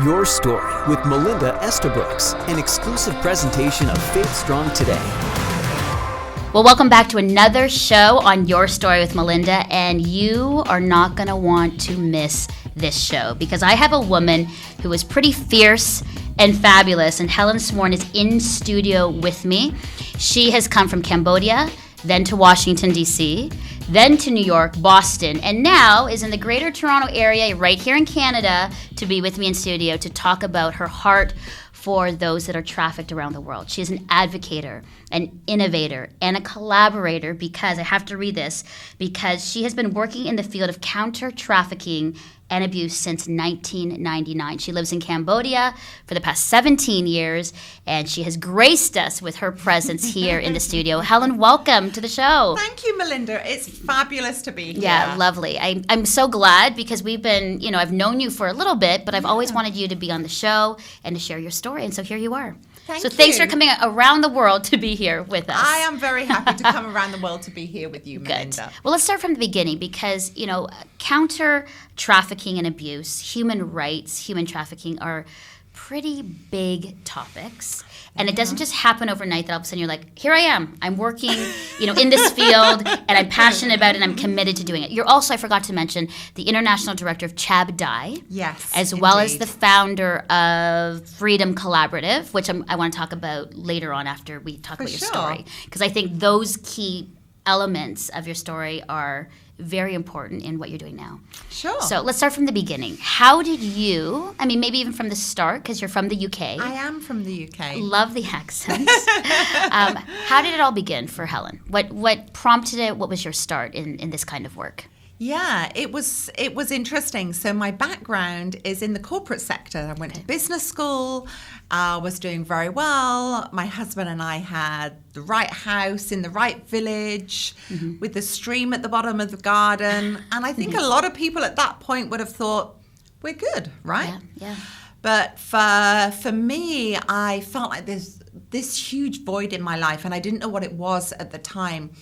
Your Story with Melinda Estabrooks, an exclusive presentation of Faith Strong Today. Well, welcome back to another show on Your Story with Melinda, and you are not going to want to miss this show because I have a woman who is pretty fierce and fabulous, and Helen Sworn is in studio with me. She has come from Cambodia, then to Washington, D.C., then to New York, Boston, and now is in the Greater Toronto area right here in Canada to be with me in studio to talk about her heart for those that are trafficked around the world. She is an advocator, an innovator, and a collaborator because, I have to read this, because she has been working in the field of counter-trafficking and abuse since 1999. She lives in Cambodia for the past 17 years, and she has graced us with her presence here in the studio. Helen, welcome to the show. Thank you, Melinda. It's fabulous to be here. Yeah, lovely. I'm so glad because we've been, I've known you for a little bit, but I've always wanted you to be on the show and to share your story, and so here you are. Thanks for coming around the world to be here with us. I am very happy to come around the world to be here with you, Melinda. Good. Well, let's start from the beginning because, counter trafficking and abuse, human rights, human trafficking are pretty big topics. And it doesn't just happen overnight that all of a sudden you're like, here I am. I'm working, in this field, and I'm passionate about it, and I'm committed to doing it. You're also, I forgot to mention, the international director of Chab, yes, as well as the founder of Freedom Collaborative, which I want to talk about later on after we talk about your story. Because I think those key elements of your story are very important in what you're doing now. Sure. So let's start from the beginning. How did you, maybe even from the start, because you're from the UK. I am from the UK. Love the accents. How did it all begin for Helen? What prompted it? What was your start in this kind of work? Yeah, it was interesting. So my background is in the corporate sector. I went to business school, was doing very well. My husband and I had the right house in the right village with the stream at the bottom of the garden. And I think a lot of people at that point would have thought, we're good, right? Yeah. But for me, I felt like there's this huge void in my life, and I didn't know what it was at the time.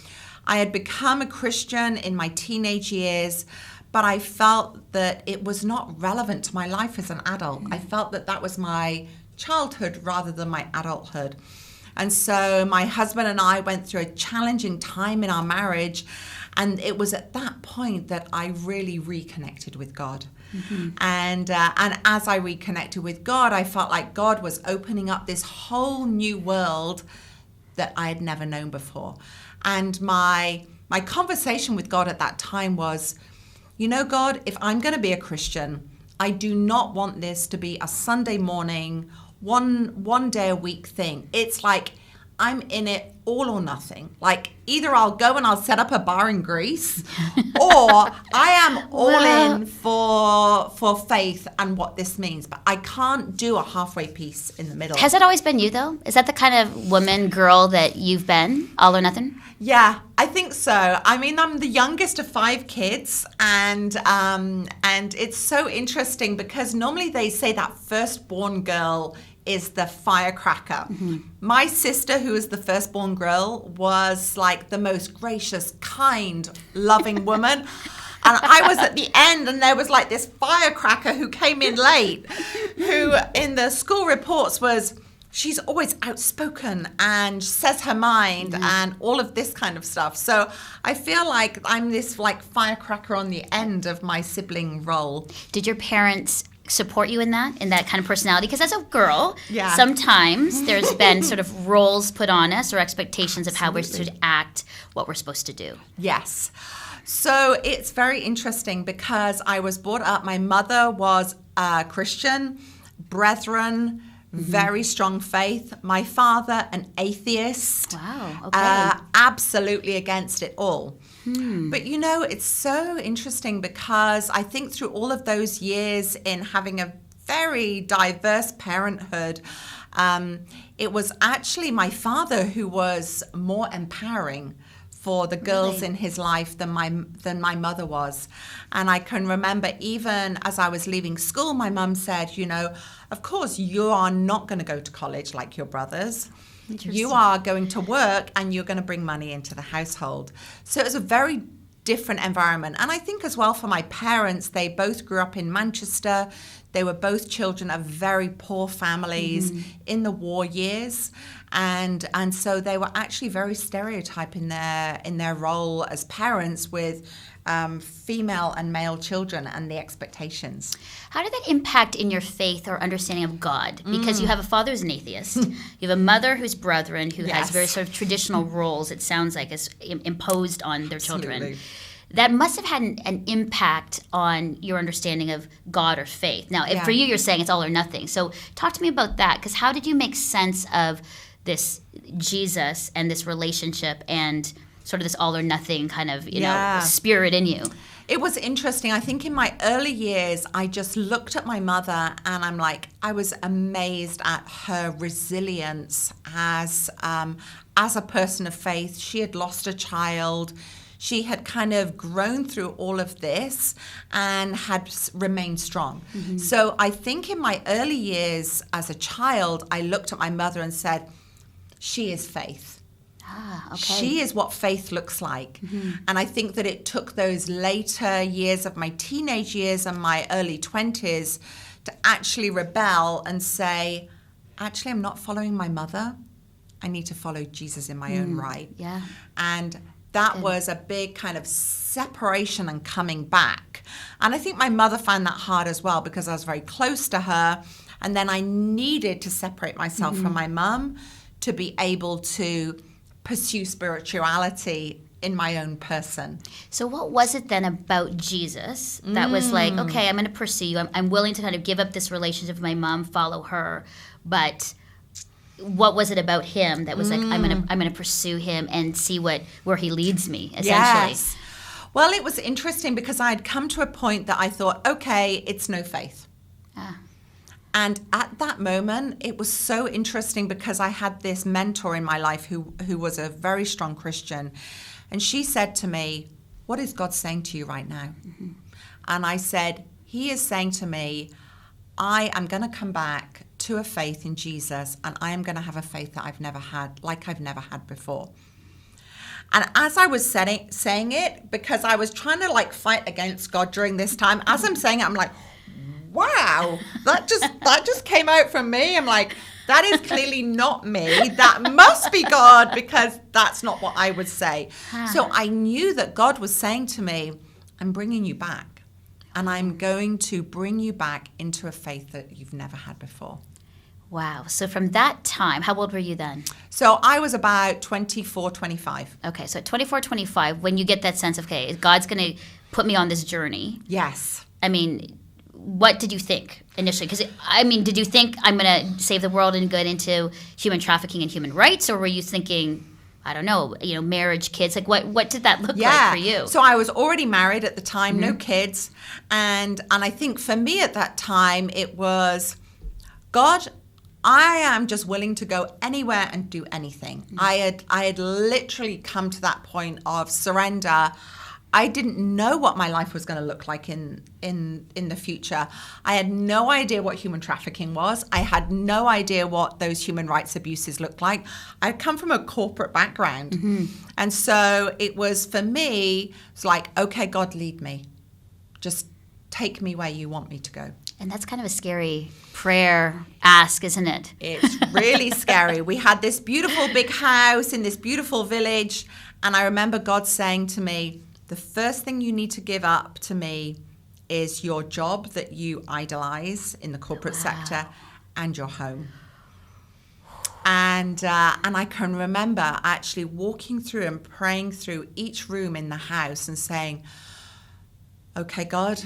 I had become a Christian in my teenage years, but I felt that it was not relevant to my life as an adult. I felt that was my childhood rather than my adulthood. And so my husband and I went through a challenging time in our marriage, and it was at that point that I really reconnected with God. And as I reconnected with God, I felt like God was opening up this whole new world that I had never known before. And my conversation with God at that time was, God, if I'm going to be a Christian, I do not want this to be a Sunday morning, one day a week thing. It's like I'm in it all or nothing. Like either I'll go and I'll set up a bar in Greece, or I am all in for faith and what this means. But I can't do a halfway piece in the middle. Has that always been you, though? Is that the kind of woman, girl that you've been, all or nothing? Yeah, I think so. I'm the youngest of 5 kids, and it's so interesting because normally they say that firstborn girl is the firecracker. My sister, who is the firstborn girl, was like the most gracious, kind, loving woman. And I was at the end, and there was like this firecracker who came in late, who in the school reports was, she's always outspoken and says her mind and all of this kind of stuff. So I feel like I'm this like firecracker on the end of my sibling role. Did your parents support you in that kind of personality? Because as a girl, sometimes there's been sort of roles put on us or expectations of how we're supposed to act, what we're supposed to do. Yes. So it's very interesting because I was brought up, my mother was a Christian, brethren, very strong faith. My father, an atheist. Wow, okay. Absolutely against it all. But it's so interesting because I think through all of those years in having a very diverse parenthood, it was actually my father who was more empowering for the girls in his life than my mother was. And I can remember even as I was leaving school, my mum said, of course you are not going to go to college like your brothers. You are going to work and you're going to bring money into the household. So it was a very different environment. And I think as well for my parents, they both grew up in Manchester. They were both children of very poor families in the war years. And so they were actually very stereotyped in their role as parents with female and male children and the expectations. How did that impact in your faith or understanding of God? Because you have a father who's an atheist. You have a mother who's Brethren, who has very sort of traditional roles, it sounds like, as imposed on their children. That must have had an impact on your understanding of God or faith. Now, for you, you're saying it's all or nothing. So talk to me about that, because how did you make sense of this Jesus and this relationship and sort of this all or nothing kind of, you know, spirit in you? It was interesting. I think in my early years, I just looked at my mother and I'm like, I was amazed at her resilience as a person of faith. She had lost a child. She had kind of grown through all of this and had remained strong. So I think in my early years as a child, I looked at my mother and said, she is faith. Okay. She is what faith looks like. And I think that it took those later years of my teenage years and my early 20s to actually rebel and say, actually, I'm not following my mother. I need to follow Jesus in my own right. And that was a big kind of separation and coming back. And I think my mother found that hard as well because I was very close to her. And then I needed to separate myself from my mum to be able to pursue spirituality in my own person. So what was it then about Jesus that was like, okay, I'm going to pursue you. I'm willing to kind of give up this relationship with my mom, follow her. But what was it about him that was like, I'm going to pursue him and see where he leads me, essentially? Yes. Well, it was interesting because I had come to a point that I thought, okay, it's no faith. And at that moment, it was so interesting because I had this mentor in my life who was a very strong Christian. And she said to me, what is God saying to you right now? And I said, he is saying to me, I am going to come back to a faith in Jesus, and I am going to have a faith that I've never had, like I've never had before. And as I was saying it, because I was trying to like fight against God during this time, as I'm saying it, I'm like, wow, that just came out from me. I'm like, that is clearly not me. That must be God, because that's not what I would say. So I knew that God was saying to me, I'm bringing you back. And I'm going to bring you back into a faith that you've never had before. Wow. So from that time, how old were you then? So I was about 24, 25. Okay. So at 24, 25, when you get that sense of, okay, God's going to put me on this journey. Yes. I mean, what did you think initially? Because, did you think I'm going to save the world and get into human trafficking and human rights? Or were you thinking, I don't know, marriage, kids? Like, what did that look like for you? So I was already married at the time, no kids. And I think for me at that time, it was, God, I am just willing to go anywhere and do anything. I had literally come to that point of surrender. I didn't know what my life was going to look like in the future. I had no idea what human trafficking was. I had no idea what those human rights abuses looked like. I'd come from a corporate background. And so it was, for me, it's like, okay, God, lead me. Just take me where you want me to go. And that's kind of a scary prayer ask, isn't it? It's really scary. We had this beautiful big house in this beautiful village. And I remember God saying to me, the first thing you need to give up to me is your job that you idolize in the corporate sector and your home. And I can remember actually walking through and praying through each room in the house and saying, okay, God,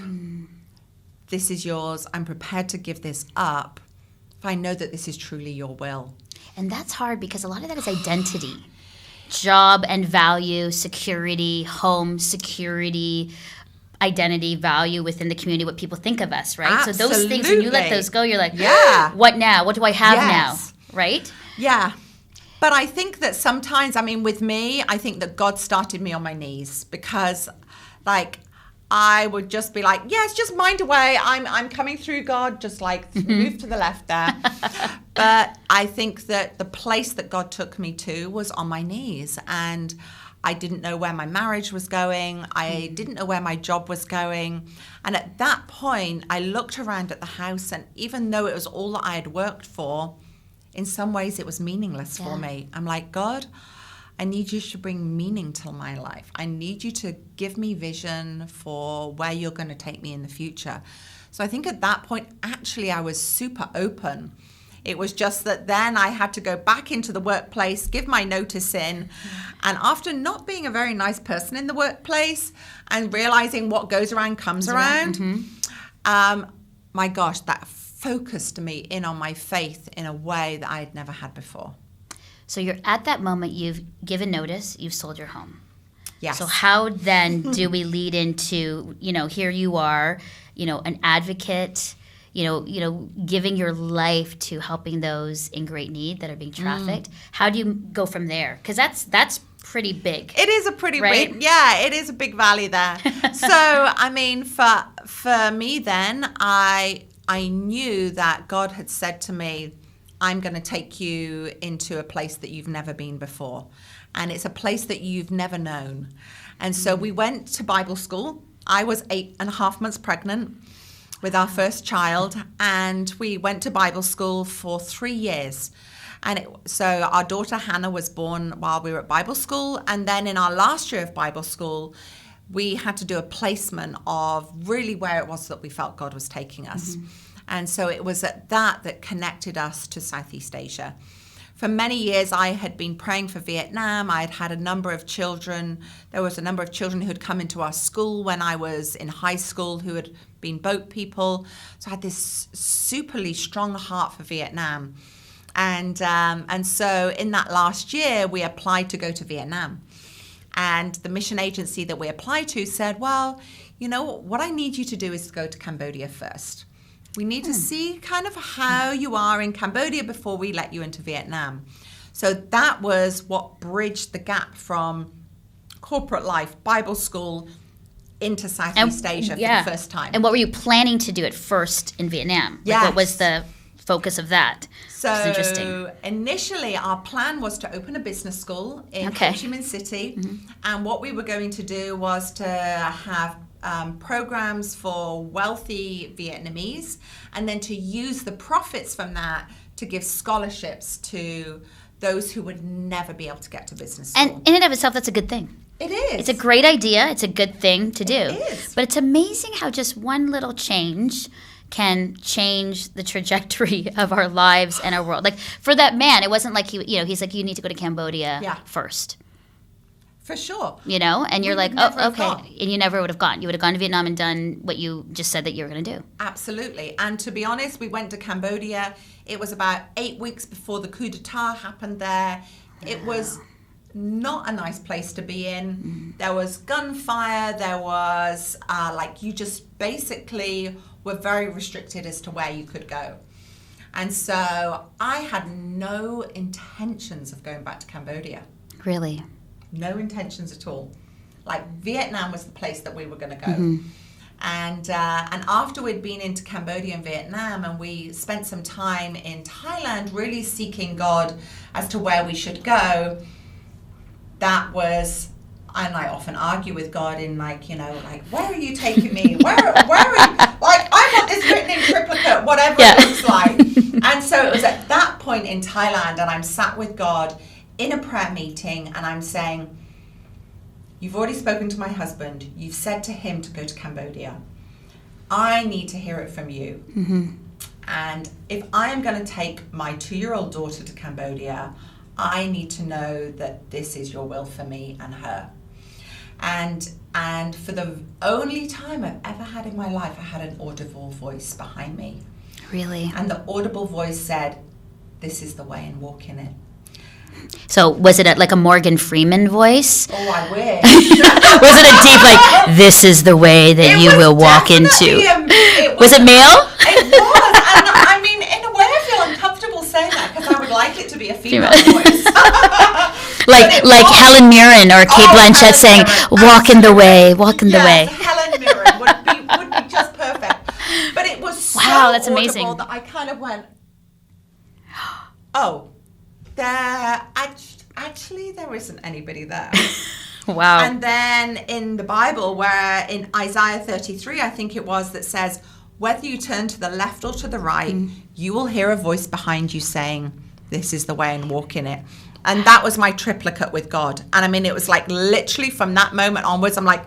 this is yours. I'm prepared to give this up if I know that this is truly your will. And that's hard because a lot of that is identity. Job and value, security, home, security, identity, value within the community, what people think of us, right? Absolutely. So those things, when you let those go, you're like, what now? What do I have now? Right? Yeah. But I think that sometimes, with me, I think that God started me on my knees because, I would just be like, yes, just mind away. I'm coming through, God. Just move to the left there. But I think that the place that God took me to was on my knees. And I didn't know where my marriage was going. I didn't know where my job was going. And at that point, I looked around at the house, and even though it was all that I had worked for, in some ways it was meaningless for me. I'm like, God, I need you to bring meaning to my life. I need you to give me vision for where you're going to take me in the future. So I think at that point, actually, I was super open. It was just that then I had to go back into the workplace, give my notice in. And after not being a very nice person in the workplace and realizing what goes around comes around, my gosh, that focused me in on my faith in a way that I had never had before. So you're at that moment, you've given notice, you've sold your home. Yes. So how then do we lead into, here you are, an advocate, giving your life to helping those in great need that are being trafficked. How do you go from there? Because that's pretty big. It is a pretty right? big, it is a big valley there. So, I mean, for me then, I knew that God had said to me, I'm going to take you into a place that you've never been before. And it's a place that you've never known. And so we went to Bible school. I was 8.5 months pregnant with our first child, and we went to Bible school for 3 years. And so our daughter Hannah was born while we were at Bible school, and then in our last year of Bible school, we had to do a placement of really where it was that we felt God was taking us. And so it was at that connected us to Southeast Asia. For many years, I had been praying for Vietnam. I had had a number of children. There was a number of children who had come into our school when I was in high school who had been boat people. So I had this superly strong heart for Vietnam. And so in that last year, we applied to go to Vietnam. And the mission agency that we applied to said, well, what I need you to do is to go to Cambodia first. We need to see kind of how you are in Cambodia before we let you into Vietnam. So that was what bridged the gap from corporate life, Bible school, into Southeast Asia for the first time. And what were you planning to do at first in Vietnam? Yes. What was the focus of that? So interesting. Initially, our plan was to open a business school in Ho Chi Minh City. And what we were going to do was to have programs for wealthy Vietnamese, and then to use the profits from that to give scholarships to those who would never be able to get to business school. And in and of itself, that's a good thing. It is. It's a great idea. It's a good thing to do. It is. But it's amazing how just one little change can change the trajectory of our lives and our world. Like for that man, it wasn't like he's like, you need to go to Cambodia first. For sure. And you're like, oh, okay. Gone. And you never would have gone. You would have gone to Vietnam and done what you just said that you were going to do. Absolutely. And to be honest, we went to Cambodia. It was about 8 weeks before the coup d'etat happened there. It was not a nice place to be in. There was gunfire. There was, you just basically were very restricted as to where you could go. And so I had no intentions of going back to Cambodia. Really? No intentions at all. Vietnam was the place that we were going to go. And after we'd been into Cambodia and Vietnam, and we spent some time in Thailand really seeking God as to where we should go, that was, and I often argue with God in where are you taking me? Where are you? I want this written in triplicate, whatever it looks like. And so it was at that point in Thailand, and I'm sat with God in a prayer meeting, and I'm saying, you've already spoken to my husband. You've said to him to go to Cambodia. I need to hear it from you. And if I am going to take my 2-year-old daughter to Cambodia, I need to know that this is your will for me and her. And for the only time I've ever had in my life, I had an audible voice behind me. Really? And the audible voice said, this is the way, and walk in it. So was it like a Morgan Freeman voice? Oh, I wish. Was it a deep this is the way that you will walk into? Was it male? It was. And I mean, in a way I feel uncomfortable saying that because I would like it to be a female voice. like Helen Mirren or Kate Blanchett saying, walk in the way, walk in the way. Helen Mirren would be just perfect. But it was so that's amazing. that I kind of went, oh, there isn't anybody there. Wow. And then in the Bible, where in Isaiah 33, I think it was, that says, whether you turn to the left or to the right, you will hear a voice behind you saying, this is the way, and walk in it. And that was my triplicate with God. And I mean, it was like literally from that moment onwards, I'm like,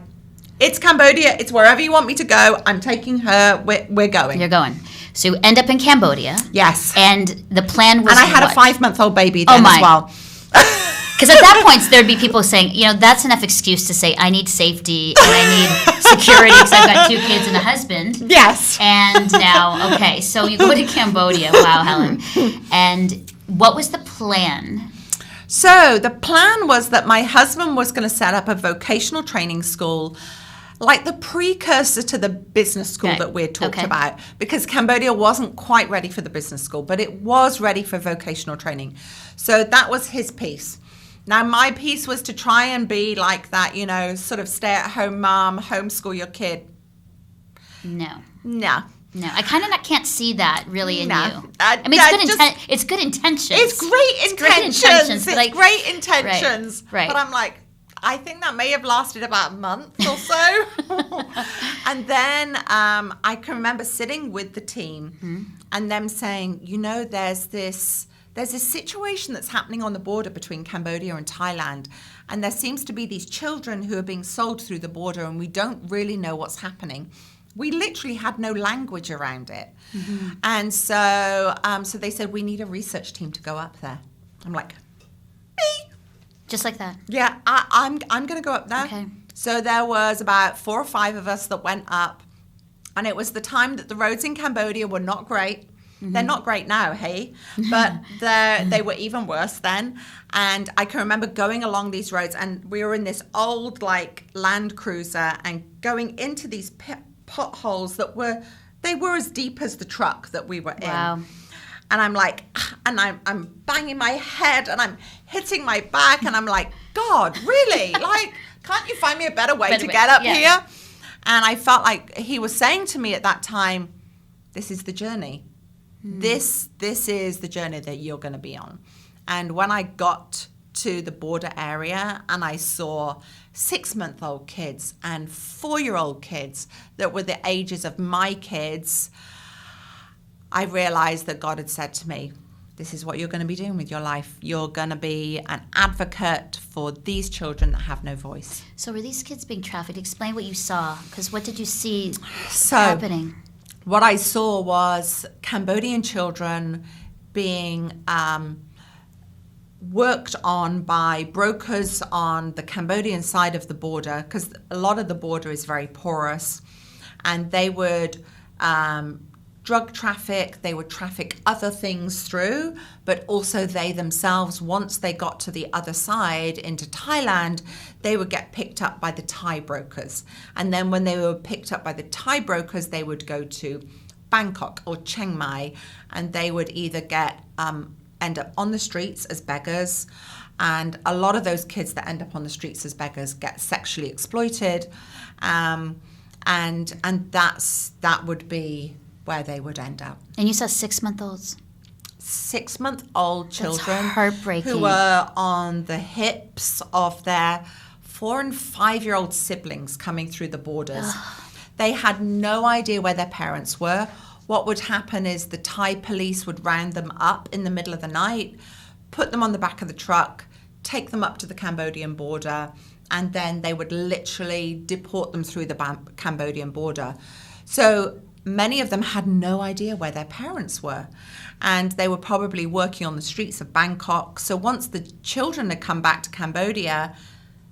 it's Cambodia. It's wherever you want me to go. I'm taking her. We're going. You're going. So you end up in Cambodia. Yes. And the plan was And I had what? a 5-month-old baby then as well. Because at that point, there'd be people saying, that's enough excuse to say, I need safety and I need security because I've got 2 kids and a husband. Yes. And now, okay, so you go to Cambodia. Wow, Helen. And what was the plan? So the plan was that my husband was going to set up a vocational training school, like the precursor to the business school that we had talked about, because Cambodia wasn't quite ready for the business school, but it was ready for vocational training. So that was his piece. Now, my piece was to try and be like that, sort of stay-at-home mom, homeschool your kid. No. I kind of can't see that really in you. I mean, it's good intentions. It's great intentions. It's great intentions. Right. But I'm like, I think that may have lasted about a month or so. And then I can remember sitting with the team and them saying, there's this situation that's happening on the border between Cambodia and Thailand. And there seems to be these children who are being sold through the border, and we don't really know what's happening. We literally had no language around it. And so they said, we need a research team to go up there. I'm like, me? Just like that? Yeah, I'm going to go up there. Okay. So there was about 4 or 5 of us that went up. And it was the time that the roads in Cambodia were not great. They're not great now, hey? But they were even worse then. And I can remember going along these roads, and we were in this old, Land Cruiser, and going into these potholes that were as deep as the truck that we were in. Wow. And I'm like, and I'm banging my head, and I'm hitting my back, and I'm like, God, really? Can't you find me a better way to get up here? And I felt like he was saying to me at that time, this is the journey. This is the journey that you're going to be on. And when I got to the border area and I saw 6-month-old kids and 4-year-old kids that were the ages of my kids, I realized that God had said to me, this is what you're going to be doing with your life. You're going to be an advocate for these children that have no voice. So were these kids being trafficked? Explain what you saw, because what did you see happening? What I saw was Cambodian children being worked on by brokers on the Cambodian side of the border, because a lot of the border is very porous, and they would drug traffic, they would traffic other things through, but also they themselves, once they got to the other side into Thailand, they would get picked up by the Thai brokers. And then when they were picked up by the Thai brokers, they would go to Bangkok or Chiang Mai, and they would either end up on the streets as beggars, and a lot of those kids that end up on the streets as beggars get sexually exploited, and that would be where they would end up. And you saw 6-month-olds? 6-month-old children. That's heartbreaking. Who were on the hips of their 4- and 5-year-old siblings coming through the borders. Ugh. They had no idea where their parents were. What would happen is the Thai police would round them up in the middle of the night, put them on the back of the truck, take them up to the Cambodian border, and then they would literally deport them through the Cambodian border. So many of them had no idea where their parents were, and they were probably working on the streets of Bangkok. So once the children had come back to Cambodia,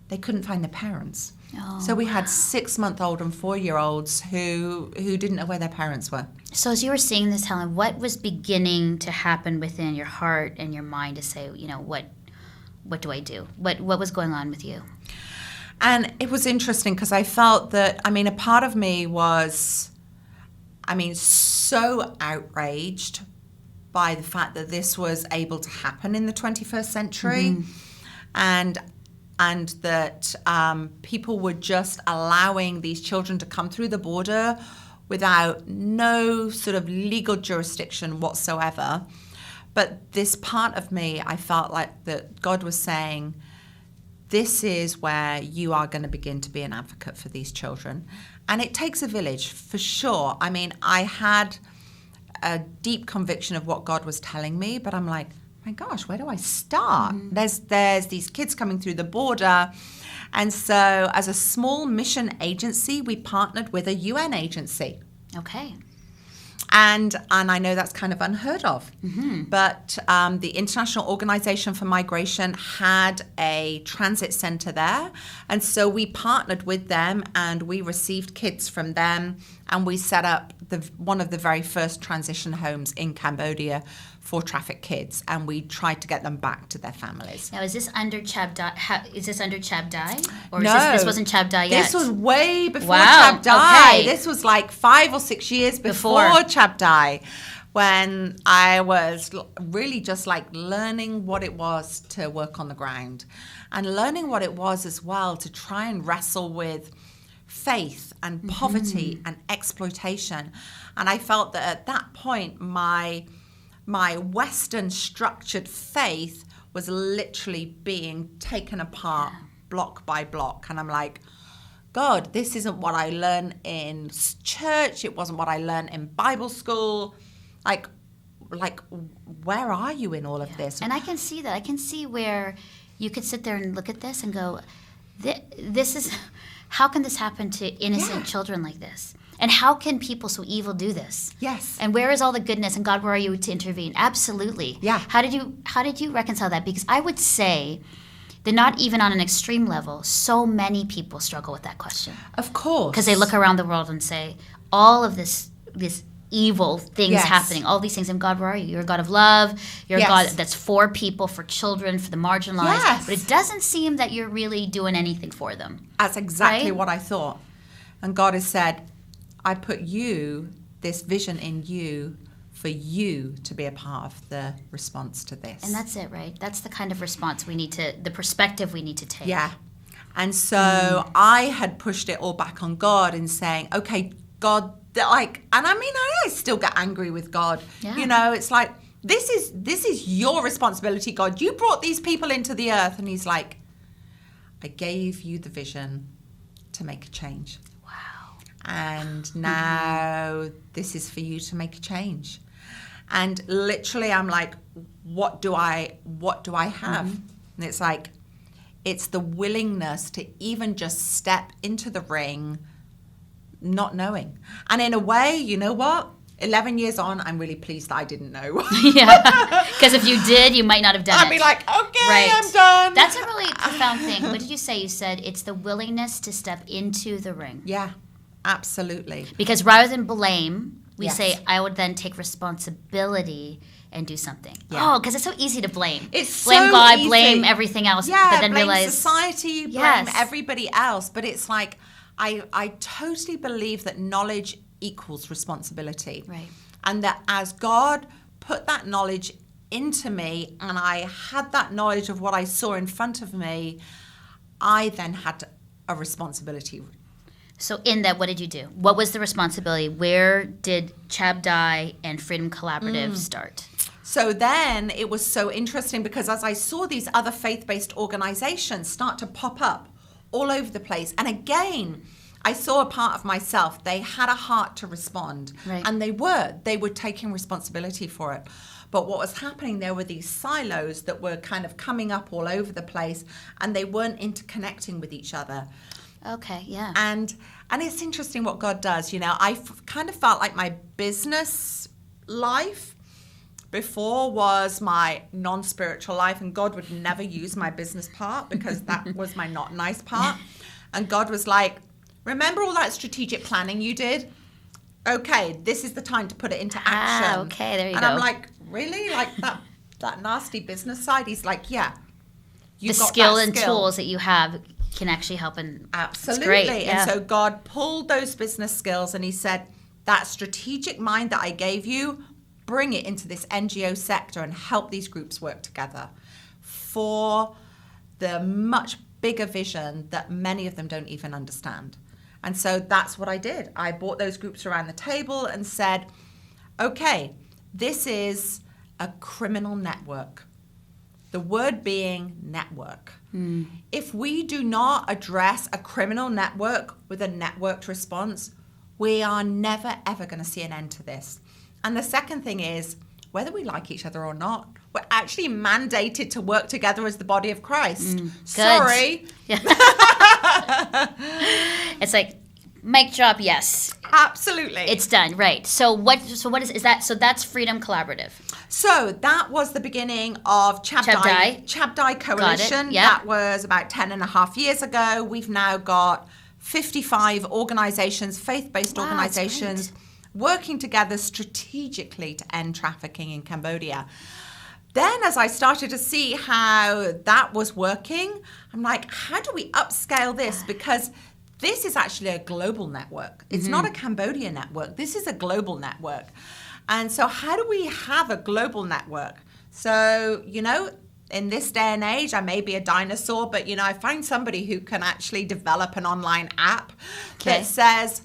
they couldn't find their parents. Oh, so we had 6-month-old and 4-year-olds who didn't know where their parents were. So as you were seeing this, Helen, what was beginning to happen within your heart and your mind to say, what do I do? What was going on with you? And it was interesting because I felt that, a part of me was, so outraged by the fact that this was able to happen in the 21st century, and that people were just allowing these children to come through the border without no sort of legal jurisdiction whatsoever. But this part of me, I felt like that God was saying, this is where you are going to begin to be an advocate for these children. And it takes a village, for sure. I mean, I had a deep conviction of what God was telling me, but I'm like, my gosh, where do I start? There's these kids coming through the border. And so as a small mission agency, we partnered with a UN agency. Okay. And I know that's kind of unheard of, but the International Organization for Migration had a transit center there. And so we partnered with them and we received kids from them, and we set up one of the very first transition homes in Cambodia for trafficked kids, and we tried to get them back to their families. Now, is this under Chab Dai? Is this under Chab Dai? Or No, this wasn't Chab Dai yet? This was way before Wow, Chab Dai. okay. This was like 5 or 6 years before Chab Dai, when I was really just like learning what it was to work on the ground, and learning what it was as well to try and wrestle with faith and poverty and exploitation. And I felt that at that point, my Western structured faith was literally being taken apart block by block. And I'm like, God, this isn't what I learned in church. It wasn't what I learned in Bible school. Like, where are you in all of this? And I can see that. I can see where you could sit there and look at this and go, this is, how can this happen to innocent children like this? And how can people so evil do this? Yes. And where is all the goodness? And God, where are you to intervene? Absolutely. Yeah. How did you reconcile that? Because I would say that not even on an extreme level, so many people struggle with that question. Of course. Because they look around the world and say, all of this evil things happening, all these things. And God, where are you? You're a God of love. You're a God that's for people, for children, for the marginalized. Yes. But it doesn't seem that you're really doing anything for them. That's exactly Right? what I thought. And God has said, I put this vision in you for you to be a part of the response to this. And that's it, right? That's the kind of response the perspective we need to take. Yeah. And so I had pushed it all back on God and saying, okay, God, and I mean, I still get angry with God. Yeah. You know, it's like, this is your responsibility, God. You brought these people into the earth. And he's like, I gave you the vision to make a change. And now this is for you to make a change. And literally I'm like, what do I have? And it's like, it's the willingness to even just step into the ring, not knowing. And in a way, you know what? 11 years on, I'm really pleased that I didn't know. Yeah. Because if you did, you might not have done it. I'd be like, okay, Right. I'm done. That's a really profound thing. What did you say? You said it's the willingness to step into the ring. Yeah, absolutely. Because rather than blame, we Yes. say, I would then take responsibility and do something. Yeah. Oh, because it's so easy to blame. It's blame so God, easy. blame everything else, Yeah, but then blame realize society, blame Yes. everybody else. But it's like, I totally believe that knowledge equals responsibility. Right. And that as God put that knowledge into me, and I had that knowledge of what I saw in front of me, I then had a responsibility. So in that, what did you do? What was the responsibility? Where did Chab Dai and Freedom Collaborative start? So then it was so interesting because as I saw these other faith-based organizations start to pop up all over the place, and again, I saw a part of myself. They had a heart to respond, Right. and they were taking responsibility for it. But what was happening, there were these silos that were kind of coming up all over the place, and they weren't interconnecting with each other. Okay, yeah. And it's interesting what God does. You know, I kind of felt like my business life before was my non-spiritual life, and God would never use my business part because that was my not nice part. And God was like, remember all that strategic planning you did? Okay, this is the time to put it into action. Okay, there you and go. I'm like, really? Like that nasty business side? He's like, yeah. The You've got skill that and tools that you have can actually help. And Absolutely. It's great, yeah. And so God pulled those business skills and he said, that strategic mind that I gave you, bring it into this NGO sector and help these groups work together for the much bigger vision that many of them don't even understand. And so that's what I did. I brought those groups around the table and said, okay, this is a criminal network. The word being network. If we do not address a criminal network with a networked response, we are never, ever going to see an end to this. And the second thing is, whether we like each other or not, we're actually mandated to work together as the body of Christ. Sorry. Yeah. It's like, mic drop, yes. Absolutely. It's done, right. So what is that? So that's Freedom Collaborative. So that was the beginning of Chabdai Coalition. Yeah. That was about 10 and a half years ago. We've now got 55 organizations, faith-based organizations, working together strategically to end trafficking in Cambodia. Then as I started to see how that was working, I'm like, how do we upscale this? Because this is actually a global network. It's not a Cambodia network. This is a global network. And so how do we have a global network? So, in this day and age, I may be a dinosaur, but, I find somebody who can actually develop an online app that says,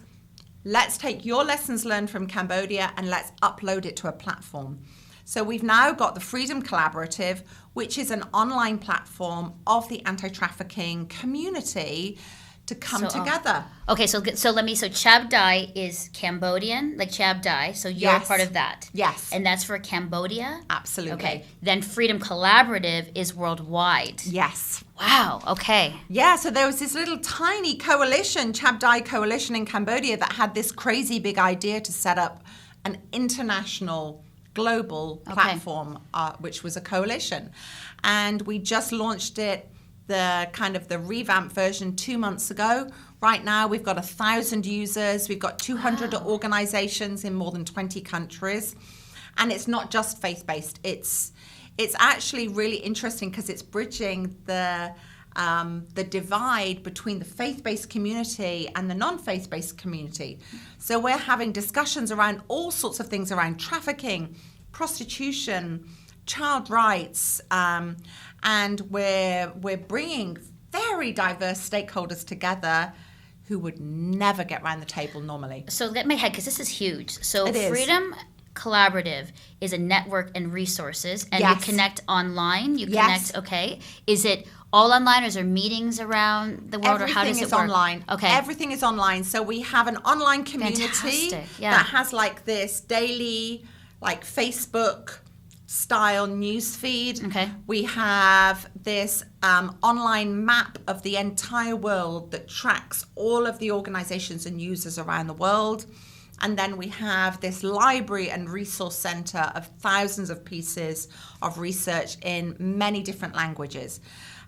let's take your lessons learned from Cambodia and let's upload it to a platform. So we've now got the Freedom Collaborative, which is an online platform of the anti-trafficking community to come together. Okay, so Chabdai is Cambodian, like Chabdai, so you're Yes. part of that. Yes. And that's for Cambodia? Absolutely. Okay, then Freedom Collaborative is worldwide. Yes. Wow, okay. Yeah, so there was this little tiny coalition, Chabdai coalition in Cambodia, that had this crazy big idea to set up an international global platform, which was a coalition. And we just launched it, the revamped version 2 months ago. Right now we've got 1,000 users. We've got 200 organizations in more than 20 countries. And it's not just faith-based. It's actually really interesting because it's bridging the divide between the faith-based community and the non-faith-based community. So we're having discussions around all sorts of things around trafficking, prostitution, child rights, and we're bringing very diverse stakeholders together who would never get around the table normally. So get my head, because this is huge. So It is. Freedom Collaborative is a network and resources, and you Yes. connect online. You Yes. connect, okay. Is it all online, or is there meetings around the world, or how does it Everything is work? online. Okay. Everything is online. So we have an online community Fantastic, yeah. that has like this daily, like Facebook style news feed. Okay. We have this online map of the entire world that tracks all of the organizations and users around the world. And then we have this library and resource center of thousands of pieces of research in many different languages.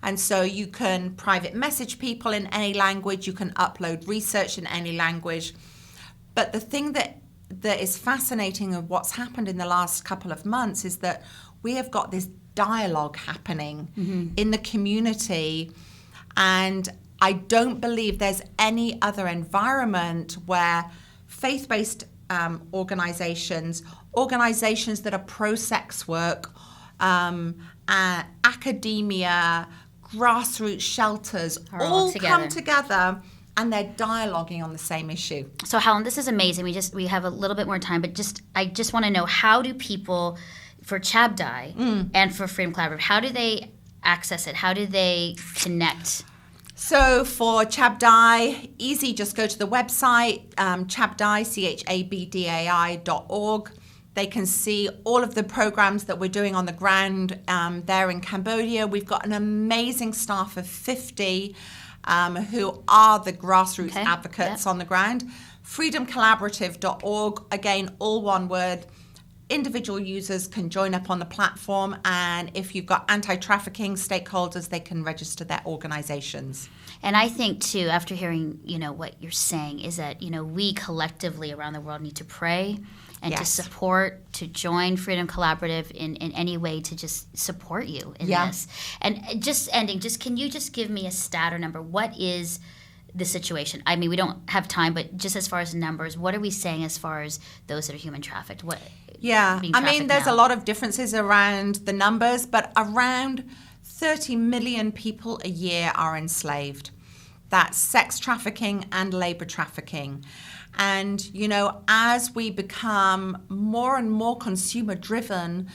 And so you can private message people in any language, you can upload research in any language. But the thing that is fascinating of what's happened in the last couple of months is that we have got this dialogue happening in the community, and I don't believe there's any other environment where faith-based organizations that are pro-sex work, academia, grassroots shelters all come together, and they're dialoguing on the same issue. So Helen, this is amazing. We have a little bit more time, but I just want to know, how do people, for Chabdai and for Freedom Collaborative, how do they access it? How do they connect? So for Chabdai, easy, just go to the website, Chabdai, CHABDAI.org. They can see all of the programs that we're doing on the ground there in Cambodia. We've got an amazing staff of 50 who are the grassroots advocates on the ground. freedomcollaborative.org, again, all one word. Individual users can join up on the platform, and if you've got anti-trafficking stakeholders, they can register their organizations. And I think, too, after hearing, what you're saying, is that, we collectively around the world need to pray and to support, to join Freedom Collaborative in any way to just support you in this. And just ending, can you just give me a stat or number? What is the situation? I mean, we don't have time, but just as far as numbers, what are we saying as far as those that are human trafficked? There's a lot of differences around the numbers, but around 30 million people a year are enslaved. That's sex trafficking and labor trafficking. And, as we become more and more consumer driven,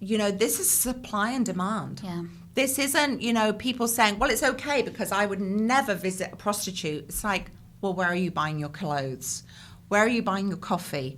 this is supply and demand. Yeah. This isn't, people saying, well, it's okay because I would never visit a prostitute. It's like, well, where are you buying your clothes? Where are you buying your coffee?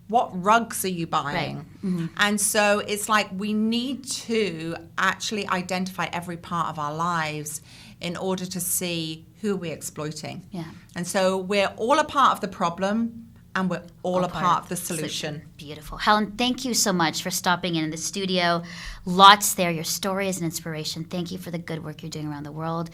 What rugs are you buying? Right. Mm-hmm. And so it's like we need to actually identify every part of our lives in order to see who we're exploiting. Yeah. And so we're all a part of the problem, and we're all a part of the solution. Beautiful. Helen, thank you so much for stopping in the studio. Lots there. Your story is an inspiration. Thank you for the good work you're doing around the world.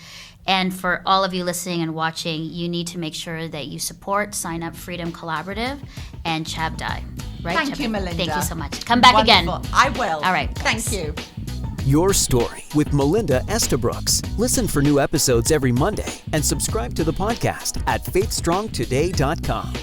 And for all of you listening and watching, you need to make sure that you support Sign Up Freedom Collaborative and Chab Die. Right? Thank Chab? you, Melinda. Thank you so much. Come back Wonderful. again. I will. All right. Thank you. Your Story with Melinda Estabrooks. Listen for new episodes every Monday and subscribe to the podcast at faithstrongtoday.com.